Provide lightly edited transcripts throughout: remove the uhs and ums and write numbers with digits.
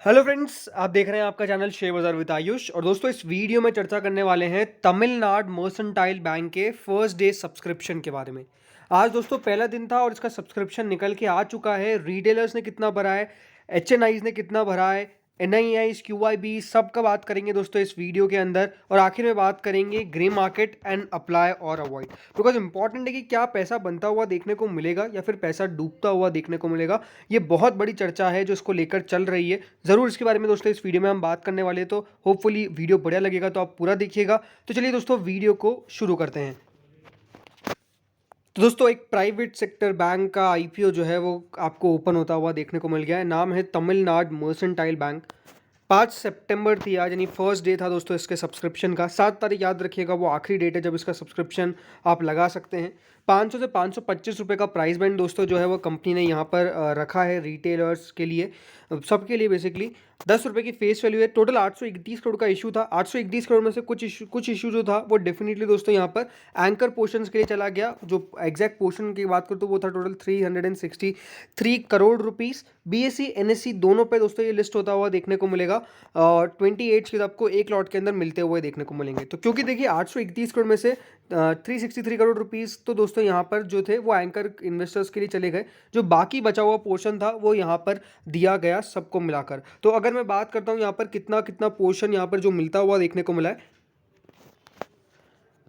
Hello friends, आप देख रहे हैं आपका चैनल शेयर बाजार विद आयुष। और दोस्तों, इस वीडियो में चर्चा करने वाले हैं तमिलनाडु मर्सेंटाइल बैंक के फर्स्ट डे सब्सक्रिप्शन के बारे में। आज दोस्तों पहला दिन था और इसका सब्सक्रिप्शन निकल के आ चुका है। रिटेलर्स ने कितना भरा है, एचएनआईज ने कितना भरा है, एनआईआईज, क्यूआईबी, सब का बात करेंगे दोस्तों इस वीडियो के अंदर। और आखिर में बात करेंगे ग्रे मार्केट एंड अप्लाई और अवॉइड, बिकॉज इंपॉर्टेंट है कि क्या पैसा बनता हुआ देखने को मिलेगा या फिर पैसा डूबता हुआ देखने को मिलेगा। ये बहुत बड़ी चर्चा है जो इसको लेकर चल रही है। ज़रूर इसके बारे में दोस्तों इस वीडियो में हम बात करने वाले हैं, तो होपफुली वीडियो बढ़िया लगेगा तो आप पूरा देखिएगा। तो चलिए दोस्तों, वीडियो को शुरू करते हैं। तो दोस्तों, एक प्राइवेट सेक्टर बैंक का आईपीओ जो है वो आपको ओपन होता हुआ देखने को मिल गया है। नाम है तमिलनाडु मर्सेंटाइल बैंक। 5 सितंबर थी आज, यानी फर्स्ट डे था दोस्तों इसके सब्सक्रिप्शन का। 7 तारीख याद रखिएगा, वो आखिरी डेट है जब इसका सब्सक्रिप्शन आप लगा सकते हैं। 500 से 525 रुपये का प्राइस बैंड दोस्तों जो है वो कंपनी ने यहाँ पर रखा है रिटेलर्स के लिए, सबके लिए बेसिकली। 10 रुपये की फेस वैल्यू है। टोटल 831 करोड़ का इशू था। 831 करोड़ में से कुछ इशू जो था वो डेफिनेटली दोस्तों यहाँ पर एंकर पोर्शंस के लिए चला गया। जो एग्जैक्ट पोर्शन की बात करूँ तो वो था total 363 crore rupees. BSE NSC दोनों पे दोस्तों ये लिस्ट होता हुआ देखने को मिलेगा और 28 शेयर आपको एक लॉट के अंदर मिलते हुए देखने को मिलेंगे। तो क्योंकि देखिए 831 करोड़ में से 363 करोड़ रुपीस तो दोस्तों यहाँ पर जो थे वो एंकर इन्वेस्टर्स के लिए चले गए। जो बाकी बचा हुआ पोर्शन था वो यहाँ पर दिया गया सबको मिलाकर। तो अगर मैं बात करता हूँ यहाँ पर कितना कितना पोर्शन यहाँ पर जो मिलता हुआ देखने को मिला है,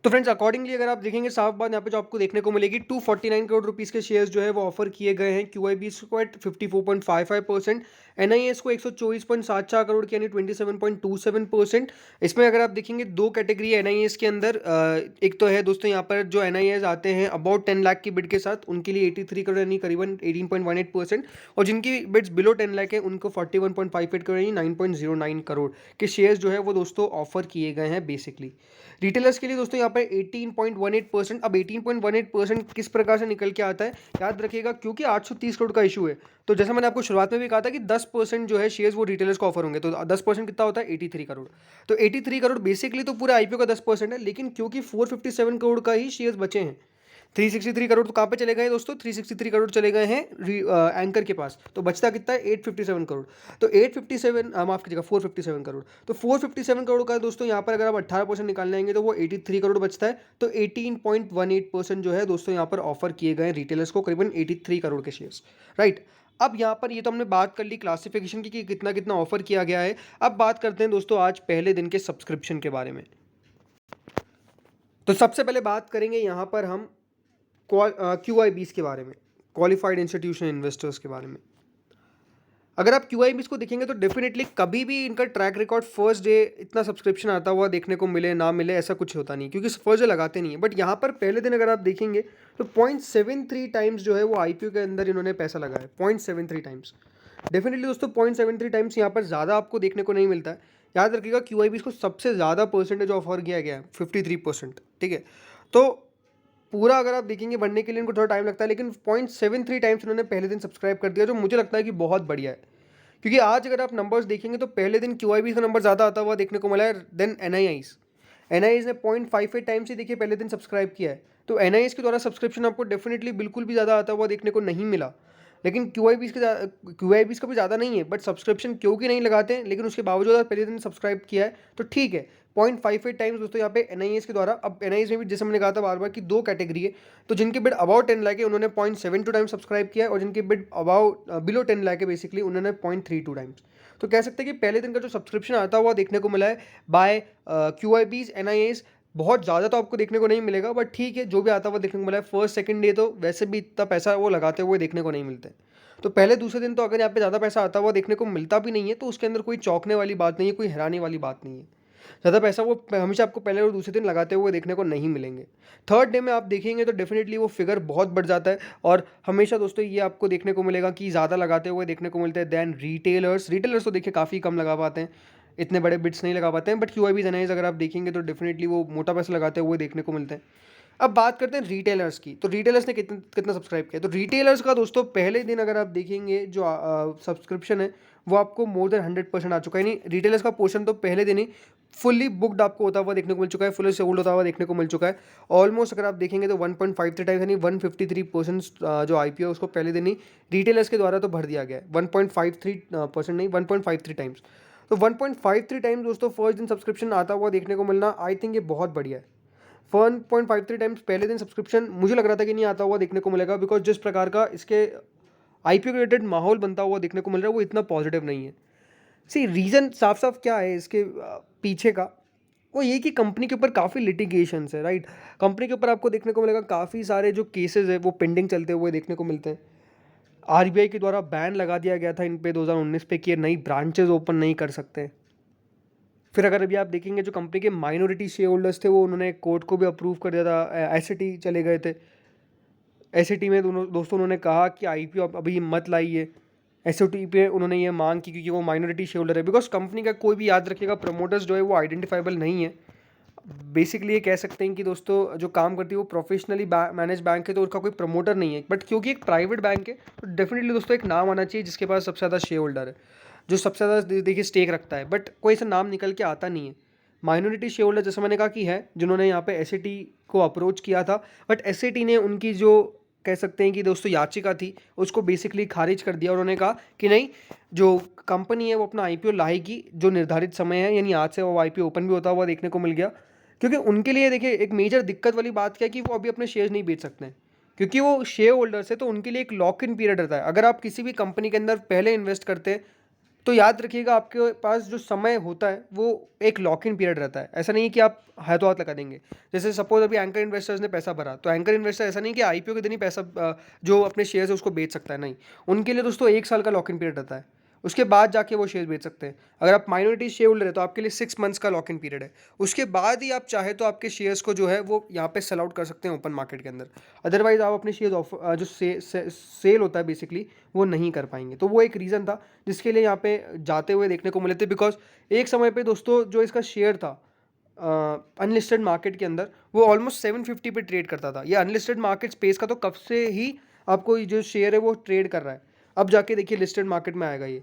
तो फ्रेंड्स अकॉर्डिंगली अगर आप देखेंगे साफ बात यहाँ पे जो आपको देखने को मिलेगी 249 करोड़ रुपीस के शेयर्स जो है वो ऑफर किए गए हैं। क्यूआईबी को एट 54.55%, एनआईएस को 124.74 करोड़ की यानी 27.27%। इसमें अगर आप देखेंगे दो कैटेगरी है एनआईएस के अंदर। एक तो है दोस्तों यहाँ पर जो एनआईएस आते हैं अबाउट 10 लाख की बिड के साथ, उनके लिए 83 करोड़ यानी करीबन 18.18%। और जिनकी बिड्स बिलो 10 लाख है उनको 41.58 करोड़ यानी 9.09 करोड़ के शेयर्स जो है वो दोस्तों ऑफर किए गए हैं बेसिकली। रिटेलर्स के लिए दोस्तों यहाँ पर 18.18%। अब 18.18% किस प्रकार से निकल के आता है याद रखिएगा, क्योंकि 830 करोड़ का इशू है। तो जैसा मैंने आपको शुरुआत में भी कहा था कि 10% जो है शेयर्स वो रिटेलर्स को ऑफर होंगे, तो 10% कितना होता है 83 करोड़। तो 83 करोड़ बेसिकली तो पूरे आईपीओ का 10% है, लेकिन क्योंकि 457 करोड़ का ही शेयर्स बचे हैं। 363 करोड़ तो कहाँ पे चले गए दोस्तों, 363 करोड़ चले गए हैं एंकर के पास। तो बचता कितना है 857 करोड़। तो 857 माफ कीजिएगा 457 करोड़। तो 457 करोड़ का दोस्तों यहाँ पर अगर आप 18% निकालने आएंगे तो वो 83 करोड़ बचता है। तो 18.18% जो है दोस्तों यहाँ पर ऑफर किए गए रिटेलर्स को, करीबन 83 करोड़ के शेयर्स, राइट। अब यहाँ पर ये तो हमने बात कर ली क्लासिफिकेशन की कि कितना कितना ऑफर किया गया है। अब बात करते हैं दोस्तों आज पहले दिन के सब्सक्रिप्शन के बारे में। तो सबसे पहले बात करेंगे यहाँ पर हम क्यूआईबीस के बारे में, क्वालिफाइड इंस्टीट्यूशन इन्वेस्टर्स के बारे में। अगर आप क्यूआईबीस को देखेंगे तो डेफिनेटली कभी भी इनका ट्रैक रिकॉर्ड फर्स्ट डे इतना सब्सक्रिप्शन आता हुआ देखने को मिले ना मिले ऐसा कुछ होता नहीं, क्योंकि फर्स्ट डे लगाते नहीं है। बट यहाँ पर पहले दिन अगर आप देखेंगे तो 0.73 टाइम्स जो है वो आईपीओ के अंदर इन्होंने पैसा लगाया, 0.73 टाइम्स। डेफिनेटली दोस्तों 0.73 टाइम्स यहाँ पर ज़्यादा आपको देखने को नहीं मिलता है। याद रखिएगा क्यूआईबीस को सबसे ज़्यादा परसेंटेज ऑफर किया गया है 53%, ठीक है। तो पूरा अगर आप देखेंगे बनने के लिए इनको थोड़ा टाइम लगता है, लेकिन 0.73 टाइम्स उन्होंने पहले दिन सब्सक्राइब कर दिया, जो मुझे लगता है कि बहुत बढ़िया है। क्योंकि आज अगर आप नंबर्स देखेंगे तो पहले दिन क्यूआईबी का नंबर ज़्यादा आता हुआ देखने को मिला है देन एनआईआईज। एनआईएस ने 0.58 टाइम्स ही देखिए पहले दिन सब्सक्राइब किया है। तो एनआईएस के द्वारा सब्सक्रिप्शन आपको डेफिनेटली बिल्कुल भी ज़्यादा आता हुआ देखने को नहीं मिला। लेकिन क्यूआईबीस का भी ज़्यादा नहीं है, बट सब्सक्रिप्शन क्योंकि नहीं लगाते हैं, लेकिन उसके बावजूद आप पहले दिन सब्सक्राइब किया है तो ठीक है। 0.58 टाइम्स दोस्तों यहाँ पे एनआईएस के द्वारा। अब एनआईएस में भी जैसे मैंने कहा था बार बार कि दो कैटेगरी है। तो जिनके बिड अबाउट 10 लाख है उन्होंने 0.72 टाइम्स सब्सक्राइब किया है, और जिनके बिड अबाउट बिलो 10 लाख है बेसिकली उन्होंने 0.32 टाइम्स। तो कह सकते हैं कि पहले दिन का जो सब्सक्रिप्शन आता हुआ देखने को मिला है बाय क्यूआईबीज एनआईएस, बहुत ज़्यादा तो आपको देखने को नहीं मिलेगा, बट ठीक है जो भी आता हुआ देखने को मिला है। फर्स्ट सेकंड डे तो वैसे भी इतना पैसा वो लगाते हुए देखने को नहीं मिलता है। तो पहले दूसरे दिन तो अगर यहाँ पे ज़्यादा पैसा आता हुआ देखने को मिलता भी नहीं है तो उसके अंदर कोई चौंकने वाली बात नहीं है, कोई हैरानी वाली बात नहीं है। ज़्यादा पैसा वो हमेशा आपको पहले और दूसरे दिन लगाते हुए देखने को नहीं मिलेंगे। थर्ड डे में आप देखेंगे तो डेफिनेटली वो फिगर बहुत बढ़ जाता है, और हमेशा दोस्तों ये आपको देखने को मिलेगा कि ज़्यादा लगाते हुए देखने को मिलते हैं दैन रिटेलर्स तो देखिए काफ़ी कम लगा पाते हैं, इतने बड़े बिट्स नहीं लगा पाते हैं। बट क्यूआईबी एनआईएस अगर आप देखेंगे तो डेफिनेटली वो मोटा पैसा लगाते हुए देखने को मिलते हैं। अब बात करते हैं रिटेलर्स की। तो रिटेलर्स ने कितना कितना सब्सक्राइब किया। तो रिटेलर्स का दोस्तों पहले दिन अगर आप देखेंगे जो सब्सक्रिप्शन है वो आपको मोर देन 100% आ चुका है। यानी रिटेलर्स का पोर्शन तो पहले दिन ही फुल्ली बुकड आपको होता हुआ देखने को मिल चुका है, फुल्ली सोल्ड होता हुआ देखने को मिल चुका है। ऑलमोस्ट अगर आप देखेंगे तो 1.53 टाइम्स यानी 153% जो IPO है उसको पहले दिन ही रिटेलर्स के द्वारा तो भर दिया गया है। 1.53% नहीं, 1.53 टाइम्स। तो 1.53 टाइम्स दोस्तों फर्स्ट दिन सब्सक्रिप्शन आता हुआ देखने को मिलना, आई थिंक ये बहुत बढ़िया है। 1.53 टाइम्स पहले दिन सब्सक्रिप्शन मुझे लग रहा था कि नहीं आता हुआ देखने को मिलेगा, बिकॉज जिस प्रकार का इसके IPO के रिलेटेड माहौल बनता हुआ देखने को मिल रहा है वो इतना पॉजिटिव नहीं है। सी रीज़न साफ साफ क्या है इसके पीछे का, वो ये कि कंपनी के ऊपर काफ़ी लिटिगेशंस है, राइट। कंपनी के ऊपर आपको देखने को मिलेगा काफ़ी सारे जो केसेस है वो पेंडिंग चलते हुए देखने को मिलते हैं। RBI के द्वारा बैन लगा दिया गया था इन पे 2019 पे कि ये नई ब्रांचेज ओपन नहीं कर सकते। फिर अगर अभी आप देखेंगे जो कंपनी के माइनॉरिटी शेयर होल्डर्स थे वो उन्होंने कोर्ट को भी अप्रूव कर दिया था, एसईटी चले गए थे। एसईटी में दोस्तों उन्होंने कहा कि IPO अभी मत लाइए। एसओटी पे उन्होंने ये मांग की क्योंकि वो माइनॉरिटी शेयर होल्डर है, बिकॉज कंपनी का कोई भी याद रखिएगा प्रमोटर्स जो है वो आइडेंटिफाइबल नहीं है। बेसिकली ये कह सकते हैं कि दोस्तों जो काम करती है वो प्रोफेशनली मैनेज बैंक है तो उसका कोई प्रमोटर नहीं है, बट क्योंकि एक प्राइवेट बैंक है तो डेफिनेटली दोस्तों एक नाम आना चाहिए जिसके पास सबसे ज़्यादा शेयर होल्डर है, जो सबसे ज़्यादा देखिए स्टेक रखता है, बट कोई ऐसा नाम निकल के आता नहीं है। माइनॉरिटी शेयर होल्डर जैसे मैंने कहा कि है जिन्होंने यहाँ पे एसईटी को अप्रोच किया था, बट एसईटी ने उनकी जो कह सकते हैं कि दोस्तों याचिका थी उसको बेसिकली खारिज कर दिया। उन्होंने कहा कि नहीं, जो कंपनी है वो अपना IPO लाएगी जो निर्धारित समय है, यानी आज से वो IPO ओपन भी होता हुआ देखने को मिल गया। क्योंकि उनके लिए देखिए एक मेजर दिक्कत वाली बात क्या है कि वो अभी अपने शेयर्स नहीं बेच सकते हैं क्योंकि वो शेयर होल्डर्स है, तो उनके लिए एक लॉक इन पीरियड रहता है। अगर आप किसी भी कंपनी के अंदर पहले इन्वेस्ट करते हैं तो याद रखिएगा आपके पास जो समय होता है वो एक लॉक इन पीरियड रहता है। ऐसा नहीं है कि आप हाथों हाथ लगा देंगे। जैसे सपोज अभी एंकर इन्वेस्टर्स ने पैसा भरा तो एंकर इन्वेस्टर ऐसा नहीं कि IPO के दिन ही पैसा जो अपने शेयर्स है उसको बेच सकता है, नहीं। उनके लिए दोस्तों 1 साल का लॉक इन पीरियड रहता है, उसके बाद जाके वो शेयर बेच सकते हैं। अगर आप माइनॉरिटी शेयर होल्डर है तो आपके लिए 6 मंथ्स का लॉक इन पीरियड है, उसके बाद ही आप चाहे तो आपके शेयर्स को जो है वो यहाँ पे सेल आउट कर सकते हैं ओपन मार्केट के अंदर। अदरवाइज आप अपने शेयर जो सेल होता है बेसिकली वो नहीं कर पाएंगे। तो वो एक रीज़न था जिसके लिए यहाँ पे जाते हुए देखने को मिले थे, बिकॉज एक समय पे दोस्तों जो इसका शेयर था अनलिस्टेड मार्केट के अंदर वो ऑलमोस्ट 750 पे ट्रेड करता था। ये अनलिस्टेड मार्केट स्पेस का तो कब से ही आपको जो शेयर है वो ट्रेड कर रहा है, अब जाके देखिए लिस्टेड मार्केट में आएगा ये।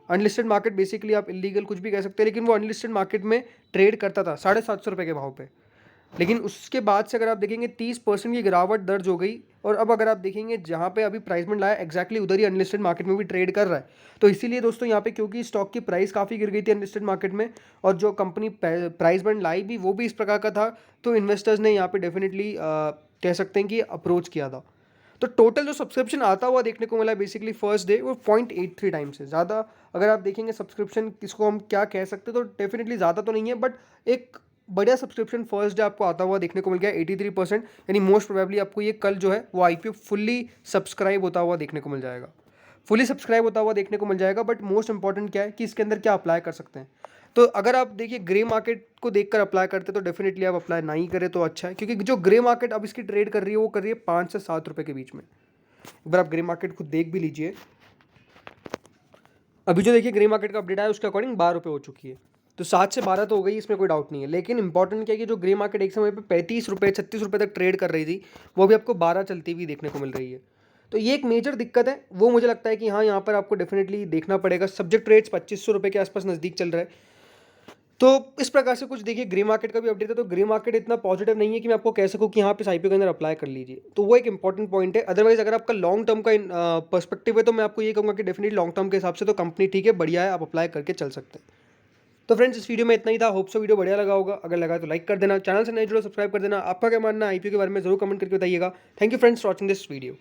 अनलिस्टेड मार्केट बेसिकली आप इलीगल कुछ भी कह सकते हैं, लेकिन वो अनलिस्टेड मार्केट में ट्रेड करता था 750 रुपये के भाव पे। लेकिन उसके बाद से अगर आप देखेंगे 30% की गिरावट दर्ज हो गई, और अब अगर आप देखेंगे जहाँ पे अभी प्राइसमेंट लाया एग्जैक्टली उधर ही अनलिस्टेड मार्केट में भी ट्रेड कर रहा है। तो इसीलिए दोस्तों यहाँ पे क्योंकि स्टॉक की प्राइस काफ़ी गिर गई थी अनलिस्टेड मार्केट में, और जो कंपनी प्राइस बैंड लाई भी वो भी इस प्रकार का था, तो इन्वेस्टर्स ने यहाँ पे डेफिनेटली कह सकते हैं कि अप्रोच किया था। तो टोटल जो सब्सक्रिप्शन आता हुआ देखने को मिला बेसिकली फर्स्ट डे वो 0.83 टाइम्स है। ज़्यादा अगर आप देखेंगे सब्सक्रिप्शन किसको हम क्या कह सकते हैं तो डेफिनेटली ज़्यादा तो नहीं है, बट एक बढ़िया सब्सक्रिप्शन फर्स्ट डे आपको आता हुआ देखने को मिल गया 83%। यानी मोस्ट प्रोबेबली आपको ये कल जो है वो IPO फुल्ली सब्सक्राइब होता हुआ देखने को मिल जाएगा, फुली सब्सक्राइब होता हुआ देखने को मिल जाएगा। बट मोस्ट इंपॉर्टेंट क्या है कि इसके अंदर क्या अप्लाई कर सकते हैं। तो अगर आप देखिए ग्रे मार्केट को देखकर अप्लाई करते तो डेफिनेटली आप अप्लाई नहीं करें तो अच्छा है, क्योंकि जो ग्रे मार्केट अब इसकी ट्रेड कर रही है वो कर रही है 5 से 7 रुपये के बीच में। एक बार आप ग्रे मार्केट खुद देख भी लीजिए। अभी जो देखिए ग्रे मार्केट का अपडेट आया उसके अकॉर्डिंग 12 रुपये हो चुकी है, तो 7 से 12 तो हो गई, इसमें कोई डाउट नहीं है। लेकिन इंपॉर्टेंट क्या है कि जो ग्रे मार्केट एक समय पे 35 रुपये 36 रुपये तक ट्रेड कर रही थी वो भी आपको 12 चलती हुई देखने को मिल रही है। तो ये एक मेजर दिक्कत है, वो मुझे लगता है कि हाँ यहाँ पर आपको डेफिनेटली देखना पड़ेगा। सब्जेक्ट रेट्स 2500 रुपये के आसपास नज़दीक चल रहा है। तो इस प्रकार से कुछ देखिए ग्रे मार्केट का भी अपडेट है। तो ग्रे मार्केट इतना पॉजिटिव नहीं है कि मैं आपको कह सकूं कि यहाँ पे IPO के अंदर अप्लाई कर लीजिए, तो वो एक इंपॉर्टेंट पॉइंट है। अदरवाइज अगर आपका लॉन्ग टर्म का पर्सपेक्टिव है तो मैं आपको ये कहूँगा कि डेफिनेटली लॉन्ग टर्म के हिसाब से तो कंपनी ठीक है, बढ़िया है, आप अप्लाई करके चल सकते हैं। तो फ्रेंड्स इस वीडियो में इतना ही था। होप सो वीडियो बढ़िया लगा होगा, अगर लगा तो लाइक कर देना, चैनल से नए जुड़ो सब्सक्राइब कर देना। आपका क्या मानना है IPO के बारे में जरूर कमेंट करके बताइएगा। Thank you friends for watching this video.